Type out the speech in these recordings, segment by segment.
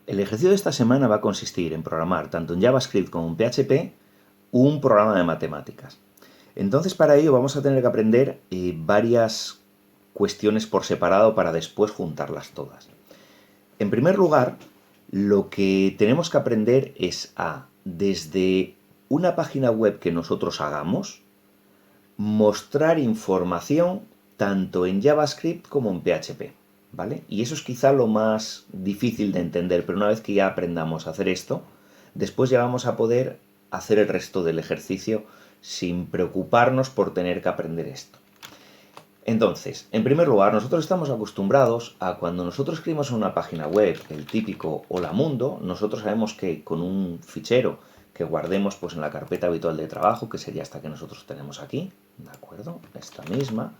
El ejercicio de esta semana va a consistir en programar, tanto en JavaScript como en PHP, un programa de matemáticas. Entonces, para ello vamos a tener que aprender varias cuestiones por separado para después juntarlas todas. En primer lugar, lo que tenemos que aprender es desde una página web que nosotros hagamos, mostrar información tanto en JavaScript como en PHP, ¿vale? Y eso es quizá lo más difícil de entender, pero una vez que ya aprendamos a hacer esto, después ya vamos a poder hacer el resto del ejercicio sin preocuparnos por tener que aprender esto. Entonces, en primer lugar, nosotros estamos acostumbrados a cuando nosotros escribimos en una página web, el típico Hola Mundo, nosotros sabemos que con un fichero que guardemos pues en la carpeta habitual de trabajo, que sería esta que nosotros tenemos aquí, ¿de acuerdo? Esta misma.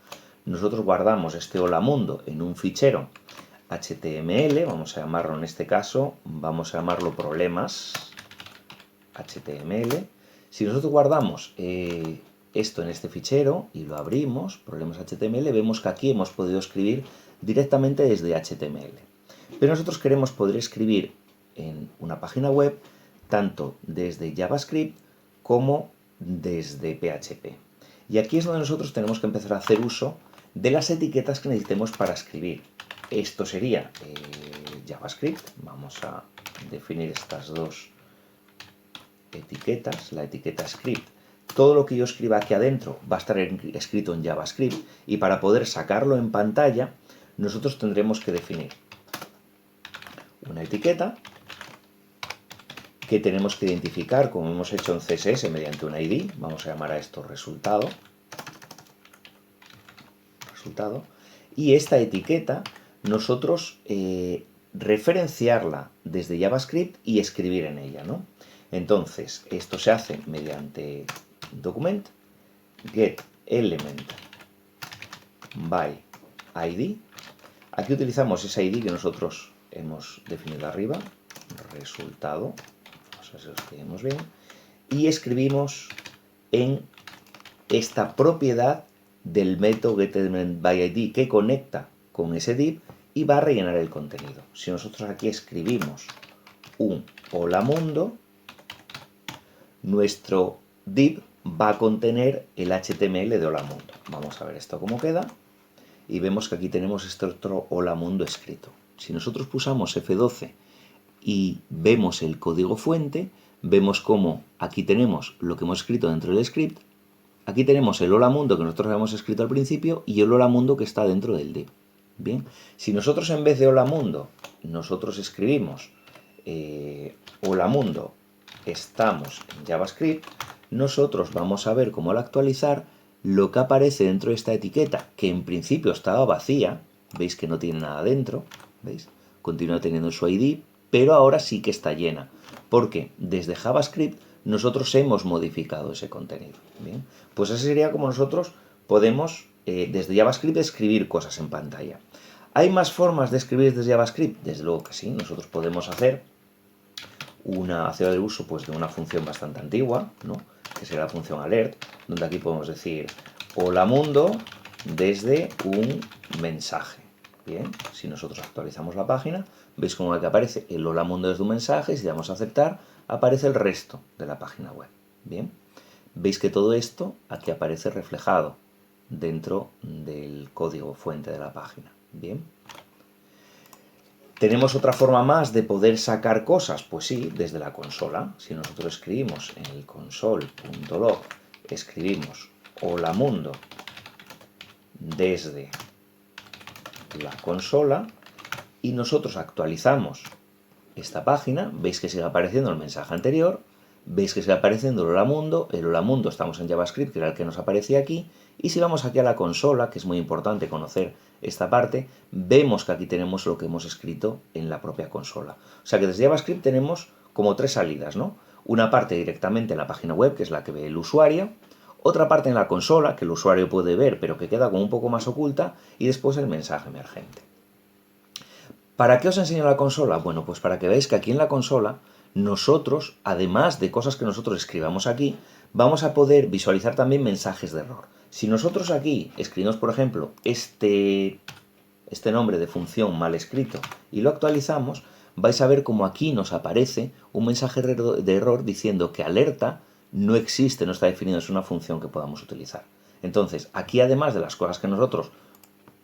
Nosotros guardamos este Hola Mundo en un fichero HTML, vamos a llamarlo en este caso, vamos a llamarlo problemas HTML. Si nosotros guardamos esto en este fichero y lo abrimos, problemas HTML, vemos que aquí hemos podido escribir directamente desde HTML. Pero nosotros queremos poder escribir en una página web tanto desde JavaScript como desde PHP. Y aquí es donde nosotros tenemos que empezar a hacer uso de las etiquetas que necesitemos para escribir. Esto sería JavaScript. Vamos a definir estas dos etiquetas, la etiqueta script. Todo lo que yo escriba aquí adentro va a estar escrito en JavaScript y para poder sacarlo en pantalla nosotros tendremos que definir una etiqueta que tenemos que identificar como hemos hecho en CSS mediante un ID. Vamos a llamar a esto resultado. Y esta etiqueta nosotros referenciarla desde JavaScript y escribir en ella, ¿no? Entonces, esto se hace mediante document get element by id. Aquí utilizamos ese id que nosotros hemos definido arriba, resultado, vamos a ver si lo escribimos bien, y escribimos en esta propiedad del método getElementById que conecta con ese div y va a rellenar el contenido. Si nosotros aquí escribimos un hola mundo, nuestro div va a contener el HTML de hola mundo. Vamos a ver esto cómo queda y vemos que aquí tenemos este otro hola mundo escrito. Si nosotros pulsamos F12 y vemos el código fuente, vemos cómo aquí tenemos lo que hemos escrito dentro del script. Aquí tenemos el hola mundo que nosotros habíamos escrito al principio y el hola mundo que está dentro del div. Bien, si nosotros en vez de hola mundo, nosotros escribimos hola mundo, estamos en JavaScript, nosotros vamos a ver cómo al actualizar lo que aparece dentro de esta etiqueta, que en principio estaba vacía, veis que no tiene nada dentro, ¿veis? Continúa teniendo su ID, pero ahora sí que está llena, porque desde JavaScript nosotros hemos modificado ese contenido. Bien, pues así sería como nosotros podemos desde JavaScript escribir cosas en pantalla. ¿Hay más formas de escribir desde JavaScript? Desde luego que sí, nosotros podemos hacer el uso pues, de una función bastante antigua, ¿no? Que será la función alert, donde aquí podemos decir hola mundo desde un mensaje. Bien, si nosotros actualizamos la página, veis como aquí aparece el hola mundo desde un mensaje, y si damos a aceptar, aparece el resto de la página web. Bien, veis que todo esto aquí aparece reflejado dentro del código fuente de la página. Bien. ¿Tenemos otra forma más de poder sacar cosas? Pues sí, desde la consola. Si nosotros escribimos en el console.log, escribimos hola mundo desde la consola y nosotros actualizamos esta página, veis que sigue apareciendo el mensaje anterior, veis que sigue apareciendo el hola mundo estamos en JavaScript, que era el que nos aparecía aquí, y si vamos aquí a la consola, que es muy importante conocer esta parte, vemos que aquí tenemos lo que hemos escrito en la propia consola. O sea que desde JavaScript tenemos como tres salidas, ¿no? Una parte directamente en la página web, que es la que ve el usuario, otra parte en la consola, que el usuario puede ver, pero que queda como un poco más oculta, y después el mensaje emergente. ¿Para qué os enseño la consola? Bueno, pues para que veáis que aquí en la consola nosotros, además de cosas que nosotros escribamos aquí, vamos a poder visualizar también mensajes de error. Si nosotros aquí escribimos, por ejemplo, este nombre de función mal escrito y lo actualizamos, vais a ver como aquí nos aparece un mensaje de error diciendo que alerta no existe, no está definido, es una función que podamos utilizar. Entonces, aquí además de las cosas que nosotros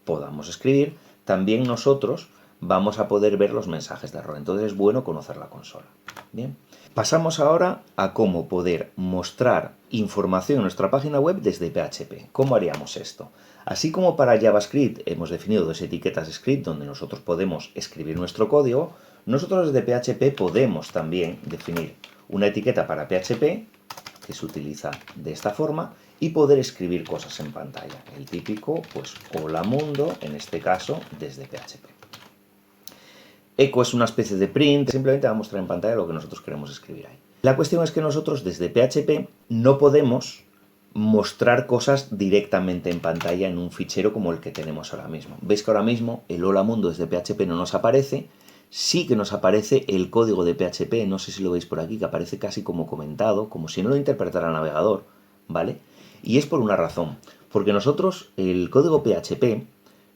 podamos escribir, también nosotros vamos a poder ver los mensajes de error. Entonces es bueno conocer la consola. Bien. Pasamos ahora a cómo poder mostrar información en nuestra página web desde PHP. ¿Cómo haríamos esto? Así como para JavaScript hemos definido dos etiquetas script donde nosotros podemos escribir nuestro código, nosotros desde PHP podemos también definir una etiqueta para PHP que se utiliza de esta forma y poder escribir cosas en pantalla. El típico, pues, hola mundo, en este caso, desde PHP. Echo es una especie de print, simplemente va a mostrar en pantalla lo que nosotros queremos escribir ahí. La cuestión es que nosotros desde PHP no podemos mostrar cosas directamente en pantalla en un fichero como el que tenemos ahora mismo. Veis que ahora mismo el hola mundo desde PHP no nos aparece, sí que nos aparece el código de PHP, no sé si lo veis por aquí, que aparece casi como comentado, como si no lo interpretara el navegador, ¿vale? Y es por una razón, porque nosotros el código PHP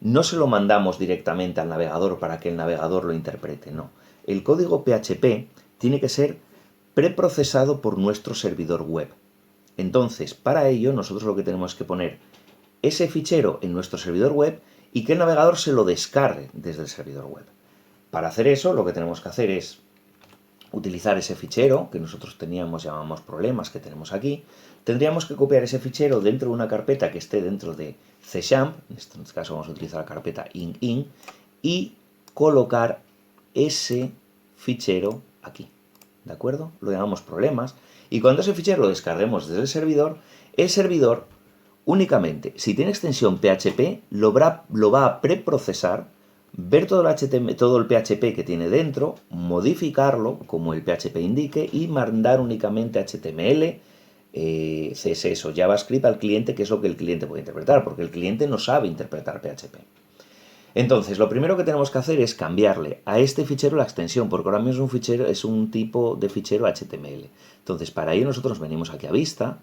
no se lo mandamos directamente al navegador para que el navegador lo interprete, no. El código PHP tiene que ser preprocesado por nuestro servidor web. Entonces, para ello, nosotros lo que tenemos que poner ese fichero en nuestro servidor web y que el navegador se lo descargue desde el servidor web. Para hacer eso, lo que tenemos que hacer es utilizar ese fichero que nosotros llamamos problemas que tenemos aquí. Tendríamos que copiar ese fichero dentro de una carpeta que esté dentro de C#, en este caso vamos a utilizar la carpeta in, y colocar ese fichero aquí, ¿de acuerdo? Lo llamamos problemas, y cuando ese fichero lo descarguemos desde el servidor únicamente, si tiene extensión PHP, lo va a preprocesar, ver todo el PHP que tiene dentro, modificarlo como el PHP indique y mandar únicamente HTML, CSS o JavaScript al cliente, que es lo que el cliente puede interpretar, porque el cliente no sabe interpretar PHP. Entonces, lo primero que tenemos que hacer es cambiarle a este fichero la extensión, porque ahora mismo es un tipo de fichero HTML. Entonces, para ello nosotros venimos aquí a Vista,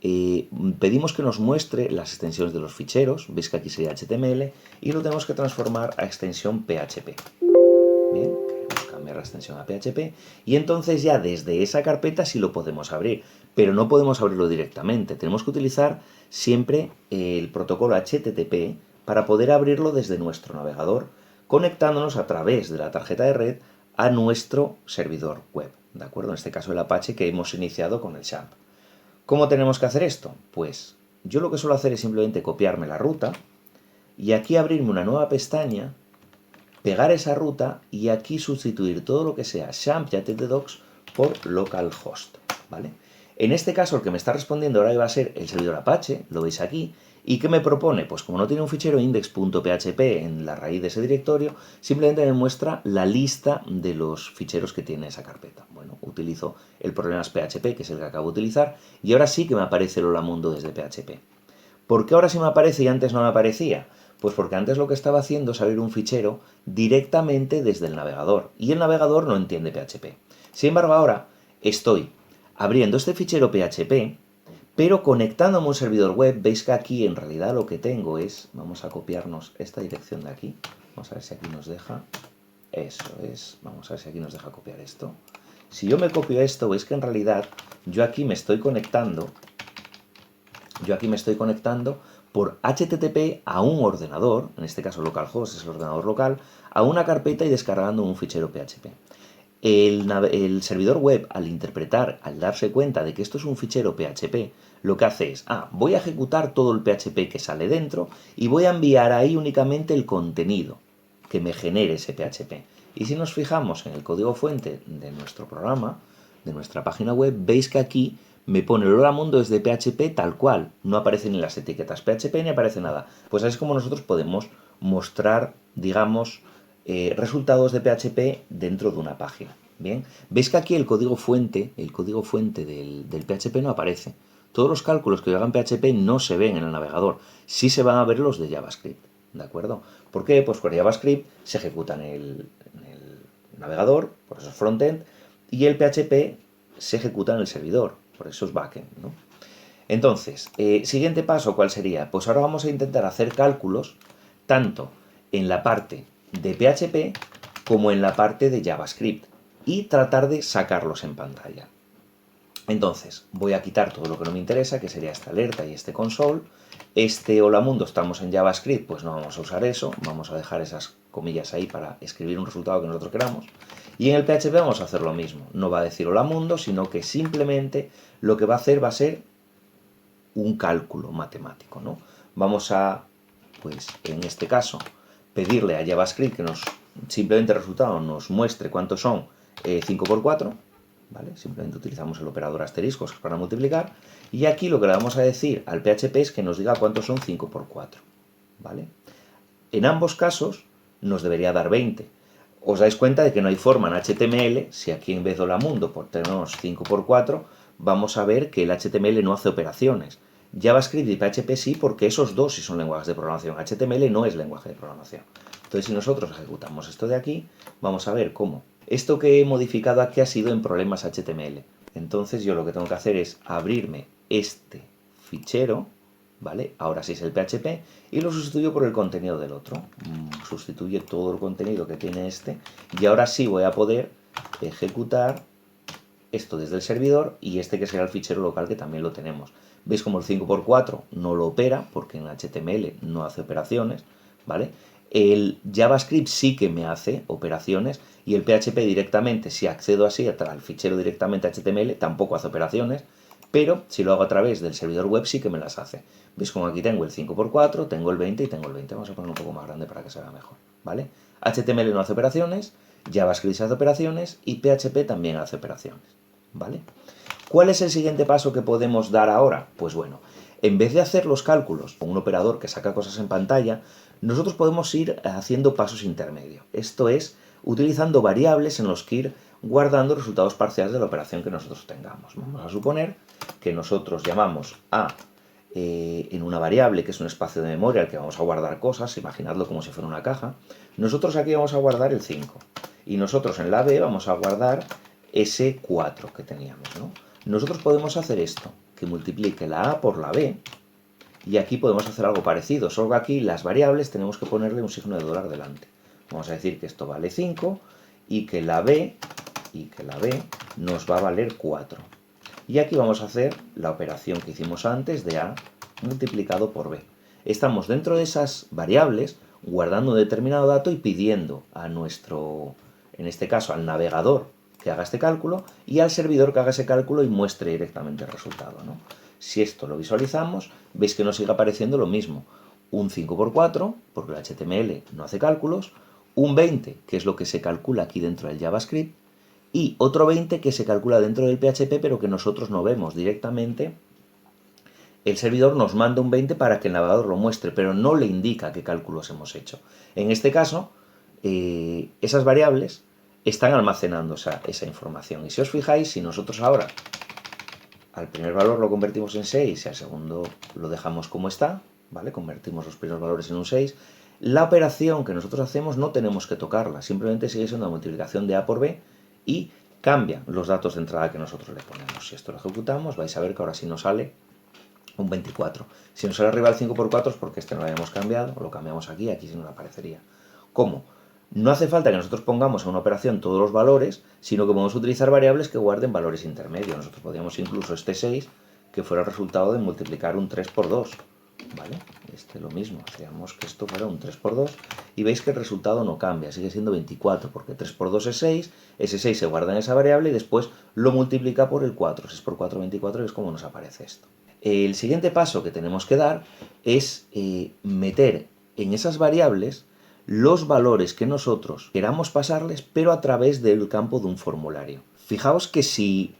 pedimos que nos muestre las extensiones de los ficheros, veis que aquí sería HTML, y lo tenemos que transformar a extensión PHP. Bien, queremos cambiar la extensión a PHP, y entonces ya desde esa carpeta sí lo podemos abrir, pero no podemos abrirlo directamente, tenemos que utilizar siempre el protocolo HTTP para poder abrirlo desde nuestro navegador, conectándonos a través de la tarjeta de red a nuestro servidor web, ¿de acuerdo? En este caso el Apache que hemos iniciado con el XAMPP. ¿Cómo tenemos que hacer esto? Pues yo lo que suelo hacer es simplemente copiarme la ruta y aquí abrirme una nueva pestaña, pegar esa ruta y aquí sustituir todo lo que sea XAMPP y htdocs por localhost, ¿vale? En este caso el que me está respondiendo ahora va a ser el servidor Apache, lo veis aquí. ¿Y qué me propone? Pues como no tiene un fichero index.php en la raíz de ese directorio, simplemente me muestra la lista de los ficheros que tiene esa carpeta. Bueno, utilizo el problemas.php, que es el que acabo de utilizar, y ahora sí que me aparece el hola mundo desde PHP. ¿Por qué ahora sí me aparece y antes no me aparecía? Pues porque antes lo que estaba haciendo es abrir un fichero directamente desde el navegador, y el navegador no entiende PHP. Sin embargo, ahora estoy abriendo este fichero PHP, pero conectándome a un servidor web. Veis que aquí en realidad lo que tengo es, vamos a copiarnos esta dirección de aquí, vamos a ver si aquí nos deja, eso es, vamos a ver si aquí nos deja copiar esto. Si yo me copio esto, veis que en realidad yo aquí me estoy conectando por HTTP a un ordenador, en este caso localhost es el ordenador local, a una carpeta y descargando un fichero PHP. El servidor web, al interpretar, al darse cuenta de que esto es un fichero PHP, lo que hace es, voy a ejecutar todo el PHP que sale dentro y voy a enviar ahí únicamente el contenido que me genere ese PHP. Y si nos fijamos en el código fuente de nuestro programa, de nuestra página web, veis que aquí me pone el hola mundo desde PHP tal cual. No aparecen ni las etiquetas PHP ni aparece nada. Pues así es como nosotros podemos mostrar, digamos, resultados de PHP dentro de una página. Bien, veis que aquí el código fuente del PHP no aparece. Todos los cálculos que yo haga en PHP no se ven en el navegador, sí se van a ver los de JavaScript, ¿de acuerdo? ¿Por qué? Pues con JavaScript se ejecuta en el navegador, por eso es frontend, y el PHP se ejecuta en el servidor, por eso es backend, ¿no? Entonces, siguiente paso, ¿cuál sería? Pues ahora vamos a intentar hacer cálculos tanto en la parte de PHP como en la parte de JavaScript y tratar de sacarlos en pantalla. Entonces, voy a quitar todo lo que no me interesa, que sería esta alerta y este console. Este hola mundo, estamos en JavaScript, pues no vamos a usar eso, vamos a dejar esas comillas ahí para escribir un resultado que nosotros queramos. Y en el PHP vamos a hacer lo mismo, no va a decir hola mundo, sino que simplemente lo que va a ser un cálculo matemático, ¿no? Vamos a, pues en este caso, pedirle a JavaScript que simplemente el resultado nos muestre cuántos son 5 por 4, ¿vale? Simplemente utilizamos el operador asteriscos para multiplicar, y aquí lo que le vamos a decir al PHP es que nos diga cuántos son 5 por 4, ¿vale? En ambos casos nos debería dar 20. Os dais cuenta de que no hay forma en HTML, si aquí en vez de hola mundo tenemos 5 por 4, vamos a ver que el HTML no hace operaciones. JavaScript y PHP sí, porque esos dos sí son lenguajes de programación. HTML no es lenguaje de programación. Entonces, si nosotros ejecutamos esto de aquí, vamos a ver cómo. Esto que he modificado aquí ha sido en problemas HTML. Entonces, yo lo que tengo que hacer es abrirme este fichero, ¿vale? Ahora sí es el PHP, y lo sustituyo por el contenido del otro. Sustituye todo el contenido que tiene este, y ahora sí voy a poder ejecutar esto desde el servidor, y este que será el fichero local que también lo tenemos. ¿Veis como el 5 por 4 no lo opera? Porque en HTML no hace operaciones, ¿vale? El JavaScript sí que me hace operaciones, y el PHP directamente, si accedo así al fichero directamente a HTML, tampoco hace operaciones, pero si lo hago a través del servidor web sí que me las hace. ¿Veis como aquí tengo el 5 por 4, tengo el 20 y tengo el 20? Vamos a poner un poco más grande para que se vea mejor, ¿vale? HTML no hace operaciones, JavaScript hace operaciones y PHP también hace operaciones, ¿vale? ¿Cuál es el siguiente paso que podemos dar ahora? Pues bueno, en vez de hacer los cálculos con un operador que saca cosas en pantalla, nosotros podemos ir haciendo pasos intermedios. Esto es, utilizando variables en los que ir guardando resultados parciales de la operación que nosotros tengamos. Vamos a suponer que nosotros llamamos a, en una variable que es un espacio de memoria al que vamos a guardar cosas, imaginadlo como si fuera una caja. Nosotros aquí vamos a guardar el 5 y nosotros en la B vamos a guardar ese 4 que teníamos, ¿no? Nosotros podemos hacer esto, que multiplique la A por la B, y aquí podemos hacer algo parecido, solo que aquí las variables tenemos que ponerle un signo de dólar delante. Vamos a decir que esto vale 5 y que la B nos va a valer 4. Y aquí vamos a hacer la operación que hicimos antes de A multiplicado por B. Estamos dentro de esas variables guardando un determinado dato y pidiendo a nuestro, en este caso al navegador, que haga este cálculo, y al servidor que haga ese cálculo y muestre directamente el resultado, ¿no? Si esto lo visualizamos, veis que nos sigue apareciendo lo mismo. Un 5 por 4, porque el HTML no hace cálculos, un 20, que es lo que se calcula aquí dentro del JavaScript, y otro 20 que se calcula dentro del PHP, pero que nosotros no vemos directamente. El servidor nos manda un 20 para que el navegador lo muestre, pero no le indica qué cálculos hemos hecho. En este caso, esas variables están almacenando esa información. Y si os fijáis, si nosotros ahora al primer valor lo convertimos en 6 y al segundo lo dejamos como está, ¿vale? Convertimos los primeros valores en un 6, la operación que nosotros hacemos no tenemos que tocarla, simplemente sigue siendo una multiplicación de A por B y cambian los datos de entrada que nosotros le ponemos. Si esto lo ejecutamos, vais a ver que ahora sí nos sale un 24. Si nos sale arriba el 5 por 4 es porque este no lo habíamos cambiado, lo cambiamos aquí sí nos aparecería. ¿Cómo? No hace falta que nosotros pongamos en una operación todos los valores, sino que podemos utilizar variables que guarden valores intermedios. Nosotros podríamos incluso este 6, que fuera el resultado de multiplicar un 3 por 2, ¿vale? Lo mismo, hacíamos que esto fuera un 3 por 2, y veis que el resultado no cambia, sigue siendo 24, porque 3 por 2 es 6, ese 6 se guarda en esa variable y después lo multiplica por el 4, 6 por 4, 24, y es como nos aparece esto. El siguiente paso que tenemos que dar es meter en esas variables los valores que nosotros queramos pasarles, pero a través del campo de un formulario. Fijaos que si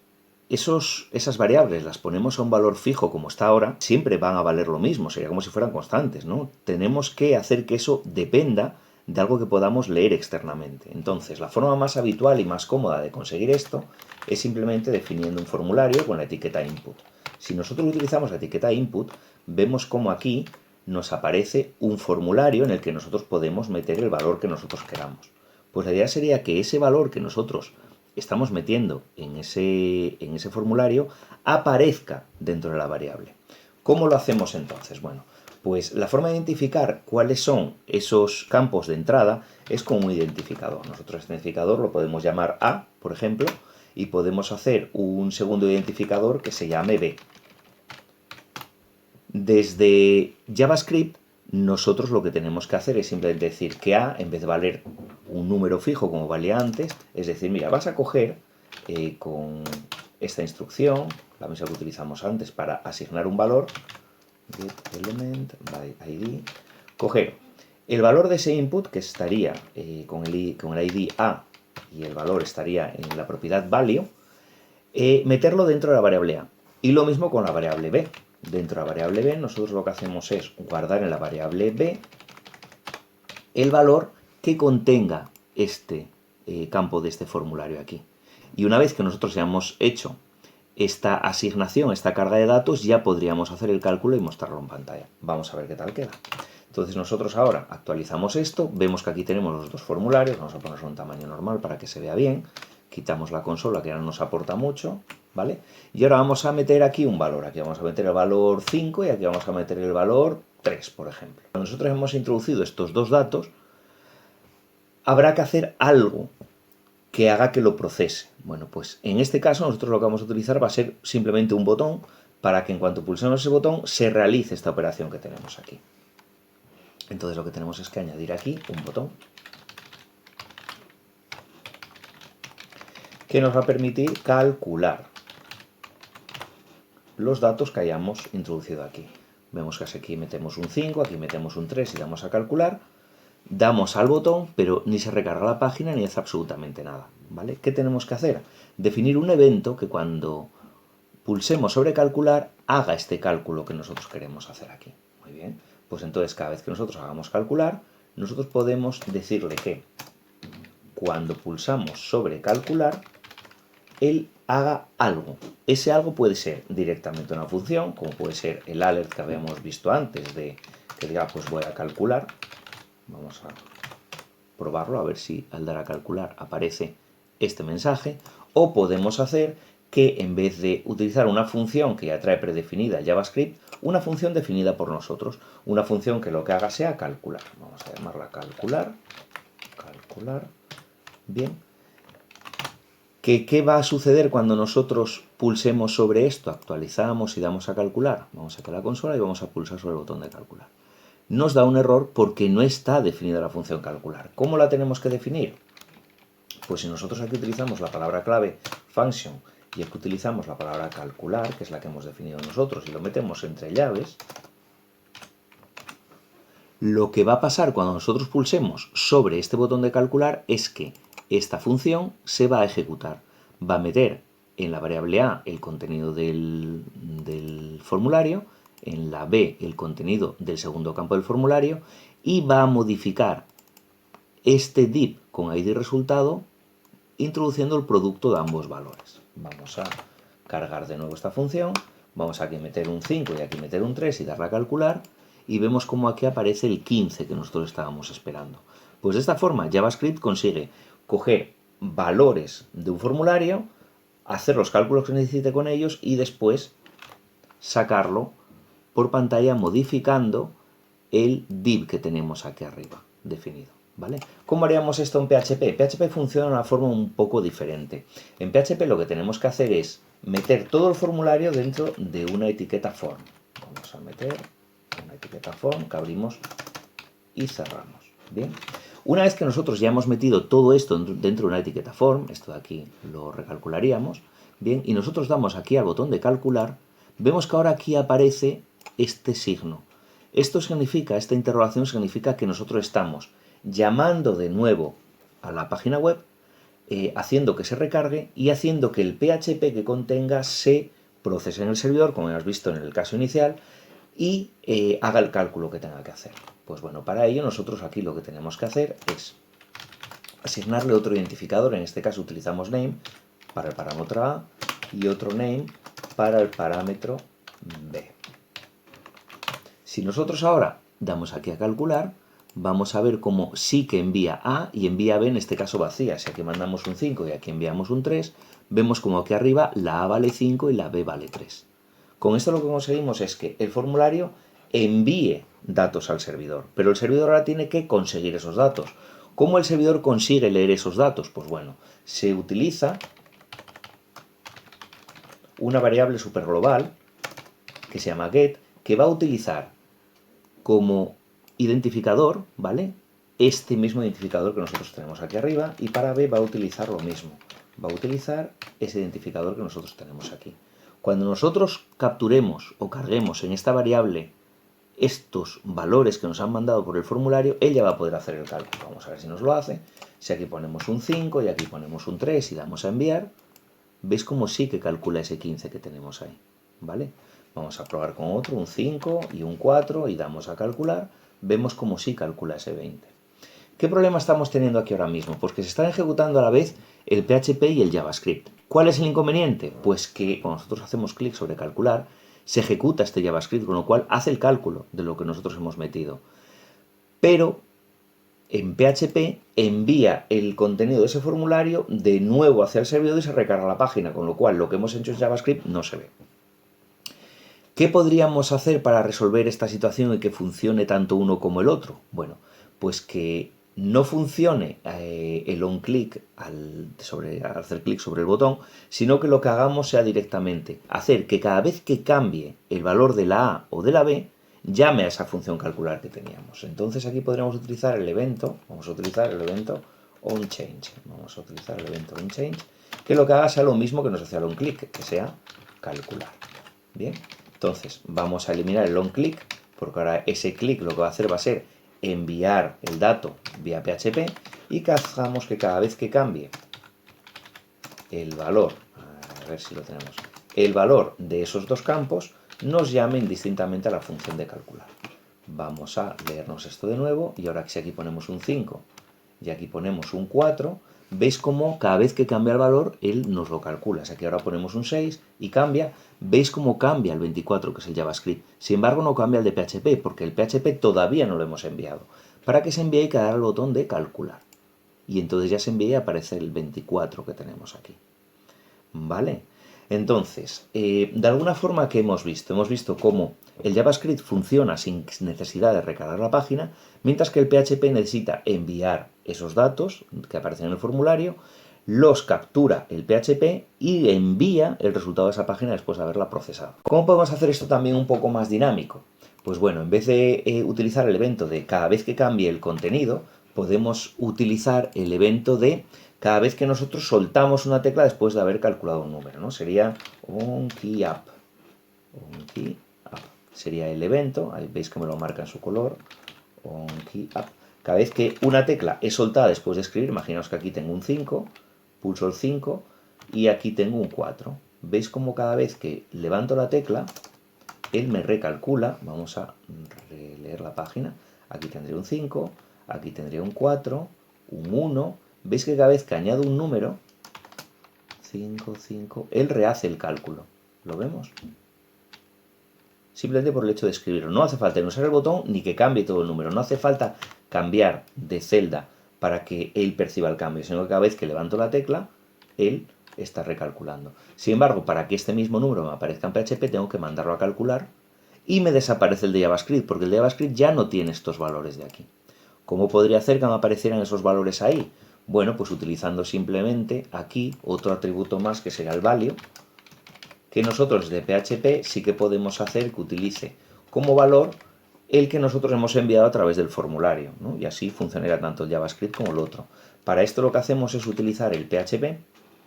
esas variables las ponemos a un valor fijo como está ahora, siempre van a valer lo mismo, sería como si fueran constantes, ¿no? Tenemos que hacer que eso dependa de algo que podamos leer externamente. Entonces, la forma más habitual y más cómoda de conseguir esto es simplemente definiendo un formulario con la etiqueta input. Si nosotros utilizamos la etiqueta input, vemos como aquí nos aparece un formulario en el que nosotros podemos meter el valor que nosotros queramos. Pues la idea sería que ese valor que nosotros estamos metiendo en ese formulario aparezca dentro de la variable. ¿Cómo lo hacemos entonces? Bueno, Pues la forma de identificar cuáles son esos campos de entrada es con un identificador. Nosotros este identificador lo podemos llamar A, por ejemplo, y podemos hacer un segundo identificador que se llame B. Desde JavaScript, nosotros lo que tenemos que hacer es simplemente decir que A, en vez de valer un número fijo como valía antes, es decir, mira, vas a coger con esta instrucción, la misma que utilizamos antes para asignar un valor, getElement by ID, coger el valor de ese input que estaría con el ID A y el valor estaría en la propiedad value, meterlo dentro de la variable A. Y lo mismo con la variable B. Dentro de la variable B nosotros lo que hacemos es guardar en la variable B el valor que contenga este campo de este formulario aquí. Y una vez que nosotros ya hemos hecho esta asignación, esta carga de datos, ya podríamos hacer el cálculo y mostrarlo en pantalla. Vamos a ver qué tal queda. Entonces nosotros ahora actualizamos esto, vemos que aquí tenemos los dos formularios, vamos a ponerlo en un tamaño normal para que se vea bien, quitamos la consola que ya no nos aporta mucho, ¿vale? Y ahora vamos a meter aquí un valor, aquí vamos a meter el valor 5 y aquí vamos a meter el valor 3, por ejemplo. Cuando nosotros hemos introducido estos dos datos, habrá que hacer algo que haga que lo procese. Bueno, pues en este caso nosotros lo que vamos a utilizar va a ser simplemente un botón para que en cuanto pulsemos ese botón se realice esta operación que tenemos aquí. Entonces lo que tenemos es que añadir aquí un botón que nos va a permitir calcular los datos que hayamos introducido aquí. Vemos que aquí metemos un 5, aquí metemos un 3 y damos a calcular. Damos al botón, pero ni se recarga la página ni hace absolutamente nada, ¿vale? ¿Qué tenemos que hacer? Definir un evento que cuando pulsemos sobre calcular haga este cálculo que nosotros queremos hacer aquí. Muy bien, pues entonces cada vez que nosotros hagamos calcular, nosotros podemos decirle que cuando pulsamos sobre calcular, él haga algo. Ese algo puede ser directamente una función, como puede ser el alert que habíamos visto antes de que diga, pues voy a calcular. Vamos a probarlo a ver si al dar a calcular aparece este mensaje. O podemos hacer que en vez de utilizar una función que ya trae predefinida JavaScript, una función definida por nosotros. Una función que lo que haga sea calcular. Vamos a llamarla calcular. Calcular. Bien. ¿Qué va a suceder cuando nosotros pulsemos sobre esto? Actualizamos y damos a calcular. Vamos a la consola y vamos a pulsar sobre el botón de calcular. Nos da un error porque no está definida la función calcular. ¿Cómo la tenemos que definir? Pues si nosotros aquí utilizamos la palabra clave function y aquí utilizamos la palabra calcular, que es la que hemos definido nosotros, y lo metemos entre llaves, lo que va a pasar cuando nosotros pulsemos sobre este botón de calcular es que esta función se va a ejecutar. Va a meter en la variable A el contenido del formulario, en la B el contenido del segundo campo del formulario y va a modificar este div con ID resultado introduciendo el producto de ambos valores. Vamos a cargar de nuevo esta función, vamos aquí a meter un 5 y aquí meter un 3 y darle a calcular y vemos como aquí aparece el 15 que nosotros estábamos esperando. Pues de esta forma JavaScript consigue coger valores de un formulario, hacer los cálculos que necesite con ellos y después sacarlo por pantalla modificando el div que tenemos aquí arriba definido, ¿vale? ¿Cómo haríamos esto en PHP? PHP funciona de una forma un poco diferente. En PHP lo que tenemos que hacer es meter todo el formulario dentro de una etiqueta form. Vamos a meter una etiqueta form que abrimos y cerramos, ¿bien? Una vez que nosotros ya hemos metido todo esto dentro de una etiqueta form, esto de aquí lo recalcularíamos, ¿bien? Y nosotros damos aquí al botón de calcular, vemos que ahora aquí aparece este signo. Esto significa, esta interrogación significa que nosotros estamos llamando de nuevo a la página web, haciendo que se recargue y haciendo que el PHP que contenga se procese en el servidor, como hemos visto en el caso inicial, y haga el cálculo que tenga que hacer. Pues bueno, para ello nosotros aquí lo que tenemos que hacer es asignarle otro identificador, en este caso utilizamos name para el parámetro A y otro name para el parámetro B. Si nosotros ahora damos aquí a calcular, vamos a ver cómo sí que envía A y envía B, en este caso vacía. Si aquí mandamos un 5 y aquí enviamos un 3, vemos como aquí arriba la A vale 5 y la B vale 3. Con esto lo que conseguimos es que el formulario envíe datos al servidor, pero el servidor ahora tiene que conseguir esos datos. ¿Cómo el servidor consigue leer esos datos? Pues bueno, se utiliza una variable superglobal que se llama get, que va a utilizar como identificador, ¿vale? Este mismo identificador que nosotros tenemos aquí arriba, y para b va a utilizar lo mismo. Va a utilizar ese identificador que nosotros tenemos aquí. Cuando nosotros capturemos o carguemos en esta variable estos valores que nos han mandado por el formulario, él ya va a poder hacer el cálculo. Vamos a ver si nos lo hace. Si aquí ponemos un 5 y aquí ponemos un 3 y damos a enviar, ¿veis cómo sí que calcula ese 15 que tenemos ahí? ¿Vale? Vamos a probar con otro, un 5 y un 4 y damos a calcular. Vemos cómo sí calcula ese 20. ¿Qué problema estamos teniendo aquí ahora mismo? Pues que se están ejecutando a la vez el PHP y el JavaScript. ¿Cuál es el inconveniente? Pues que cuando nosotros hacemos clic sobre calcular, se ejecuta este JavaScript, con lo cual hace el cálculo de lo que nosotros hemos metido. Pero en PHP envía el contenido de ese formulario de nuevo hacia el servidor y se recarga la página, con lo cual lo que hemos hecho en JavaScript no se ve. ¿Qué podríamos hacer para resolver esta situación y que funcione tanto uno como el otro? Bueno, pues que no funcione el on-click al hacer clic sobre el botón, sino que lo que hagamos sea directamente hacer que cada vez que cambie el valor de la A o de la B, llame a esa función calcular que teníamos. Entonces aquí podríamos utilizar el evento, vamos a utilizar el evento onChange, vamos a utilizar el evento onChange, que lo que haga sea lo mismo que nos hacía el onClick, que sea calcular. Bien, entonces vamos a eliminar el onClick, porque ahora ese clic lo que va a hacer va a ser enviar el dato vía PHP y que hagamos que cada vez que cambie el valor, a ver si lo tenemos, el valor de esos dos campos, nos llame indistintamente a la función de calcular. Vamos a leernos esto de nuevo y ahora que si aquí ponemos un 5 y aquí ponemos un 4, ¿veis cómo cada vez que cambia el valor él nos lo calcula? Si aquí ahora ponemos un 6 y cambia, ¿veis cómo cambia el 24, que es el JavaScript? Sin embargo, no cambia el de PHP, porque el PHP todavía no lo hemos enviado. Para que se envíe hay que dar al botón de calcular. Y entonces ya se envía y aparece el 24 que tenemos aquí. ¿Vale? Entonces, de alguna forma, ¿qué hemos visto? Hemos visto cómo el JavaScript funciona sin necesidad de recargar la página, mientras que el PHP necesita enviar esos datos que aparecen en el formulario, los captura el PHP y envía el resultado de esa página después de haberla procesado. ¿Cómo podemos hacer esto también un poco más dinámico? Pues bueno, en vez de utilizar el evento de cada vez que cambie el contenido, podemos utilizar el evento de cada vez que nosotros soltamos una tecla después de haber calculado un número, ¿no? Sería onKeyUp. Sería el evento, ahí veis que me lo marca en su color, onKeyUp. Cada vez que una tecla es soltada después de escribir, imaginaos que aquí tengo un 5, pulso el 5 y aquí tengo un 4. ¿Veis cómo cada vez que levanto la tecla, él me recalcula? Vamos a releer la página. Aquí tendría un 5, aquí tendría un 4, un 1. ¿Veis que cada vez que añado un número, 5, 5, él rehace el cálculo? ¿Lo vemos? Simplemente por el hecho de escribirlo. No hace falta usar el botón ni que cambie todo el número. No hace falta cambiar de celda para que él perciba el cambio, sino que cada vez que levanto la tecla, él está recalculando. Sin embargo, para que este mismo número me aparezca en PHP, tengo que mandarlo a calcular y me desaparece el de JavaScript, porque el de JavaScript ya no tiene estos valores de aquí. ¿Cómo podría hacer que me aparecieran esos valores ahí? Bueno, pues utilizando simplemente aquí otro atributo más que será el value, que nosotros de PHP sí que podemos hacer que utilice como valor el que nosotros hemos enviado a través del formulario, ¿no? Y así funcionará tanto el JavaScript como el otro. Para esto lo que hacemos es utilizar el PHP,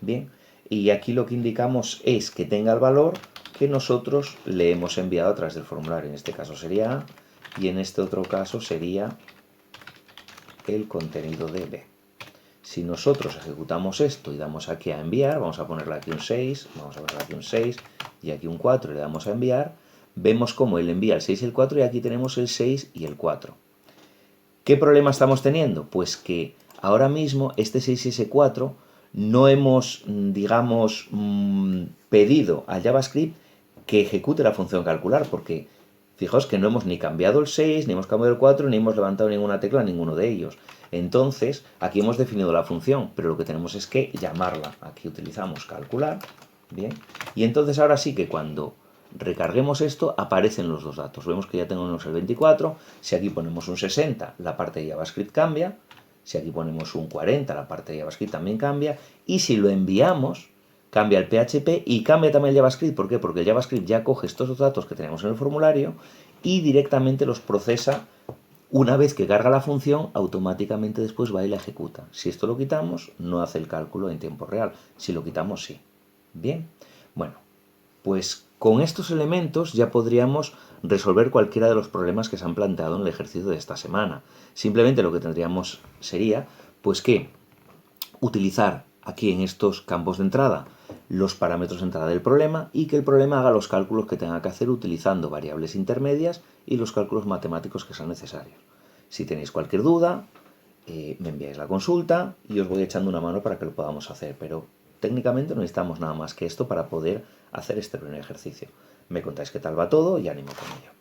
bien, y aquí lo que indicamos es que tenga el valor que nosotros le hemos enviado a través del formulario. En este caso sería A y en este otro caso sería el contenido de B. Si nosotros ejecutamos esto y damos aquí a enviar, vamos a ponerle aquí un 6, vamos a ponerle aquí un 6 y aquí un 4 y le damos a enviar, vemos cómo él envía el 6 y el 4 y aquí tenemos el 6 y el 4. ¿Qué problema estamos teniendo? Pues que ahora mismo este 6 y ese 4 no hemos, digamos, pedido al JavaScript que ejecute la función calcular, porque fijaos que no hemos ni cambiado el 6, ni hemos cambiado el 4, ni hemos levantado ninguna tecla en ninguno de ellos. Entonces, aquí hemos definido la función, pero lo que tenemos es que llamarla. Aquí utilizamos calcular, bien, y entonces ahora sí que cuando recarguemos esto, aparecen los dos datos. Vemos que ya tenemos el 24, si aquí ponemos un 60, la parte de JavaScript cambia, si aquí ponemos un 40, la parte de JavaScript también cambia, y si lo enviamos, cambia el PHP y cambia también el JavaScript. ¿Por qué? Porque el JavaScript ya coge estos dos datos que tenemos en el formulario y directamente los procesa. Una vez que carga la función, automáticamente después va y la ejecuta. Si esto lo quitamos, no hace el cálculo en tiempo real. Si lo quitamos, sí. Bien, bueno, pues con estos elementos ya podríamos resolver cualquiera de los problemas que se han planteado en el ejercicio de esta semana. Simplemente lo que tendríamos sería, pues que utilizar aquí en estos campos de entrada los parámetros de entrada del problema y que el problema haga los cálculos que tenga que hacer utilizando variables intermedias y los cálculos matemáticos que sean necesarios. Si tenéis cualquier duda, me enviáis la consulta y os voy echando una mano para que lo podamos hacer, pero técnicamente no necesitamos nada más que esto para poder hacer este primer ejercicio. Me contáis qué tal va todo y ánimo con ello.